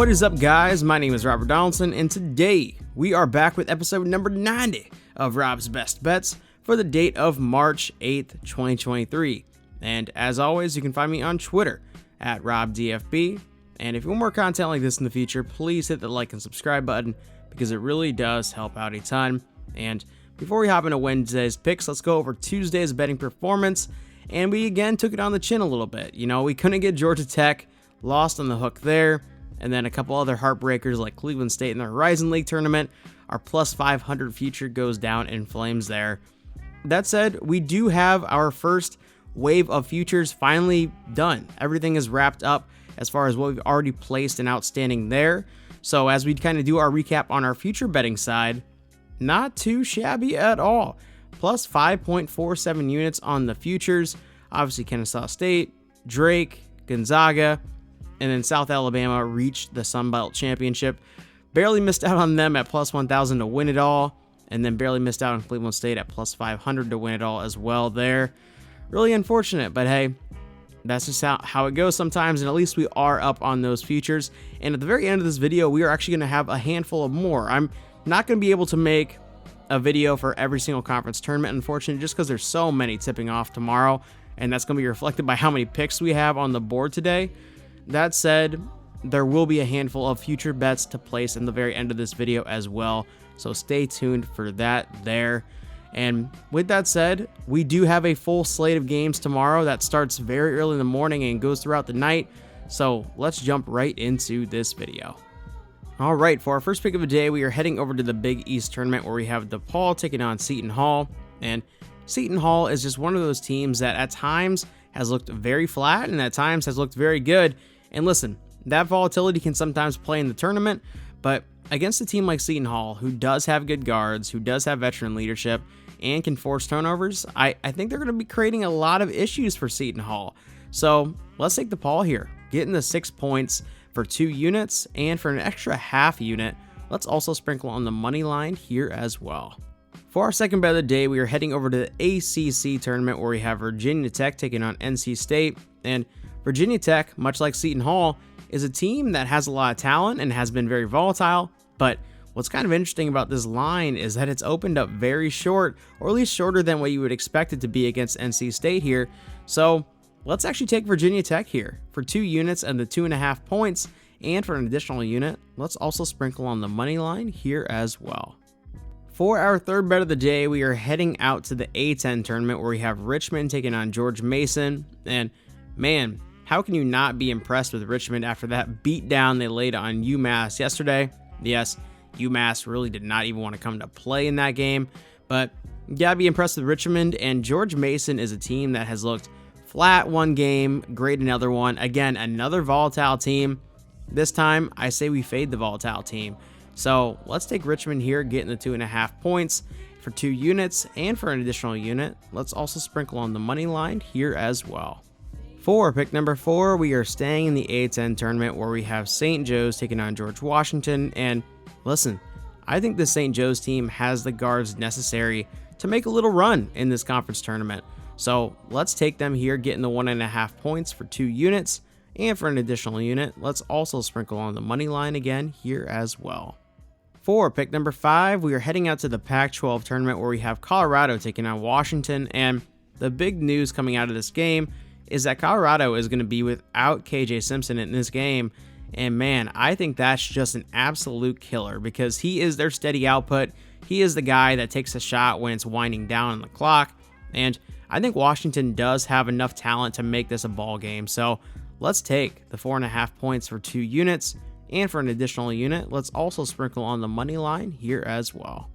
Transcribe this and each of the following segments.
What is up, guys? My name is Rob Donaldson, and today we are back with episode number 90 of Rob's Best Bets for the date of March 8th, 2023. And as always, you can find me on Twitter at RobDFB. And if you want more content like this in the future, please hit the like and subscribe button because it really does help out a ton. And before we hop into Wednesday's picks, let's go over Tuesday's betting performance. And we again took it on the chin a little bit. You know, we couldn't get Georgia Tech, lost on the hook there. And then a couple other heartbreakers like Cleveland State in the Horizon League tournament. Our plus 500 future goes down in flames there. That said, we do have our first wave of futures finally done. Everything is wrapped up as far as what we've already placed and outstanding there. So as we kind of do our recap on our future betting side, not too shabby at all. Plus 5.47 units on the futures. Obviously, Kennesaw State, Drake, Gonzaga, and then South Alabama reached the Sun Belt Championship. Barely missed out on them at plus 1,000 to win it all. And then barely missed out on Cleveland State at plus 500 to win it all as well there. Really unfortunate, but hey, that's just how it goes sometimes. And at least we are up on those futures. And at the very end of this video, we are actually going to have a handful of more. I'm not going to be able to make a video for every single conference tournament, unfortunately, just because there's so many tipping off tomorrow. And that's going to be reflected by how many picks we have on the board today. That said, there will be a handful of future bets to place in the very end of this video as well. So stay tuned for that there. And with that said, we do have a full slate of games tomorrow that starts very early in the morning and goes throughout the night. So let's jump right into this video. All right, for our first pick of the day, we are heading over to the Big East tournament where we have DePaul taking on Seton Hall. And Seton Hall is just one of those teams that at times has looked very flat and at times has looked very good. And listen, that volatility can sometimes play in the tournament, but against a team like Seton Hall, who does have good guards, who does have veteran leadership, and can force turnovers, I think they're going to be creating a lot of issues for Seton Hall. So let's take DePaul here, getting the 6 points for 2 units, and for an extra half unit, let's also sprinkle on the money line here as well. For our second bet of the day, we are heading over to the ACC tournament where we have Virginia Tech taking on NC State. And Virginia Tech, much like Seton Hall, is a team that has a lot of talent and has been very volatile. But what's kind of interesting about this line is that it's opened up very short, or at least shorter than what you would expect it to be against NC State here. So let's actually take Virginia Tech here for 2 units and the 2.5 points. And for an additional unit, let's also sprinkle on the money line here as well. For our third bet of the day, we are heading out to the A10 tournament where we have Richmond taking on George Mason. And man, how can you not be impressed with Richmond after that beatdown they laid on UMass yesterday? Yes, UMass really did not even want to come to play in that game, but you gotta be impressed with Richmond. And George Mason is a team that has looked flat one game, great another one. Again, another volatile team. This time, I say we fade the volatile team. So let's take Richmond here, getting the 2.5 points for 2 units, and for an additional unit, let's also sprinkle on the money line here as well. For pick number 4, we are staying in the A10 tournament where we have St. Joe's taking on George Washington. And listen, I think the St. Joe's team has the guards necessary to make a little run in this conference tournament. So let's take them here, getting the 1.5 points for 2 units. And for an additional unit, let's also sprinkle on the money line again here as well. For pick number 5, we are heading out to the Pac-12 tournament where we have Colorado taking on Washington. And the big news coming out of this game is that Colorado is going to be without KJ Simpson in this game. And man, I think that's just an absolute killer because he is their steady output. He is the guy that takes a shot when it's winding down on the clock. And I think Washington does have enough talent to make this a ball game. So let's take the 4.5 points for 2 units. And for an additional unit, let's also sprinkle on the money line here as well.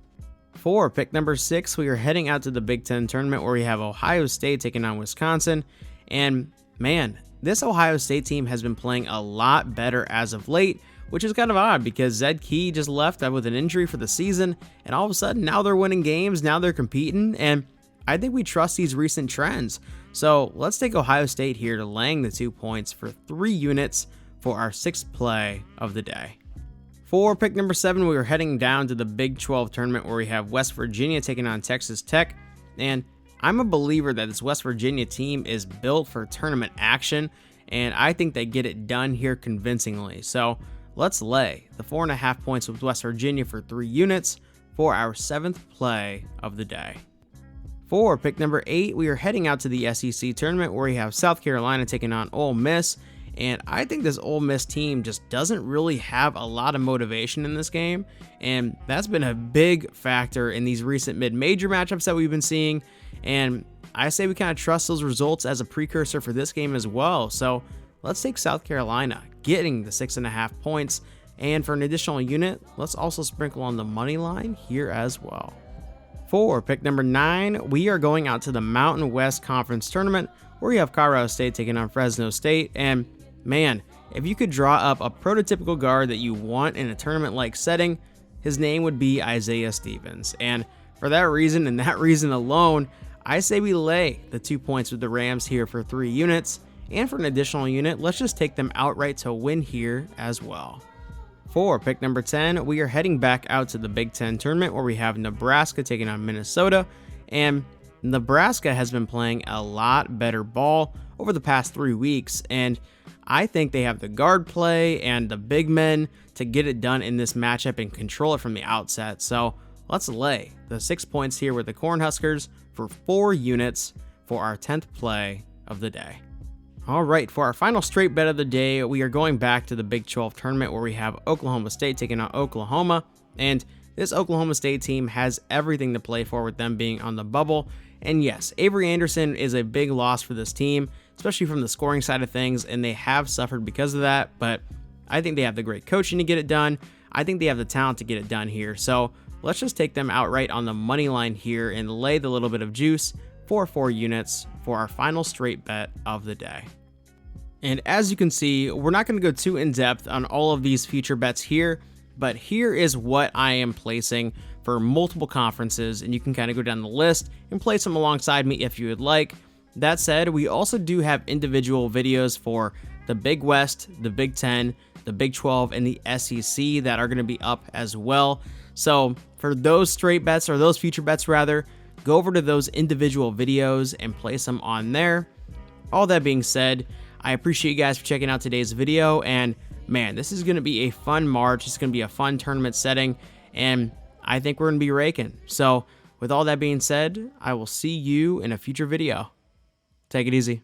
For pick number 6, we are heading out to the Big Ten tournament where we have Ohio State taking on Wisconsin. And man, this Ohio State team has been playing a lot better as of late, which is kind of odd because Zed Key just left with an injury for the season. And all of a sudden, now they're winning games, now they're competing. And I think we trust these recent trends. So let's take Ohio State here to laying the 2 points for 3 units for our 6th play of the day. For pick number 7, we are heading down to the Big 12 tournament where we have West Virginia taking on Texas Tech. And I'm a believer that this West Virginia team is built for tournament action, and I think they get it done here convincingly. So let's lay the 4.5 points with West Virginia for 3 units for our 7th play of the day. For pick number 8, we are heading out to the SEC tournament where we have South Carolina taking on Ole Miss, and I think this Ole Miss team just doesn't really have a lot of motivation in this game, and that's been a big factor in these recent mid-major matchups that we've been seeing, and I say we kind of trust those results as a precursor for this game as well. So let's take South Carolina getting the 6.5 points, and for an additional unit, let's also sprinkle on the money line here as well. For pick number 9, we are going out to the Mountain West Conference Tournament where you have Colorado State taking on Fresno State, and man, if you could draw up a prototypical guard that you want in a tournament-like setting, his name would be Isaiah Stevens, and for that reason and that reason alone, I say we lay the 2 points with the Rams here for 3 units, and for an additional unit, let's just take them outright to win here as well. For pick number 10, we are heading back out to the Big Ten tournament where we have Nebraska taking on Minnesota, and Nebraska has been playing a lot better ball over the past 3 weeks, and I think they have the guard play and the big men to get it done in this matchup and control it from the outset. So let's lay the 6 points here with the Cornhuskers for 4 units for our 10th play of the day. All right, for our final straight bet of the day, we are going back to the Big 12 tournament where we have Oklahoma State taking on Oklahoma, and this Oklahoma State team has everything to play for with them being on the bubble. And yes, Avery Anderson is a big loss for this team, especially from the scoring side of things, and they have suffered because of that, but I think they have the great coaching to get it done. I think they have the talent to get it done here, so let's just take them outright on the money line here and lay the little bit of juice for 4 units for our final straight bet of the day. And as you can see, we're not going to go too in depth on all of these future bets here, but here is what I am placing for multiple conferences, and you can kind of go down the list and place them alongside me if you would like. That said, we also do have individual videos for the Big West, the Big 10, the Big 12, and the SEC that are going to be up as well. So for those straight bets, or those future bets rather, go over to those individual videos and place them on there. All that being said, I appreciate you guys for checking out today's video, and man, this is going to be a fun March. It's going to be a fun tournament setting, and I think we're going to be raking. So with all that being said, I will see you in a future video. Take it easy.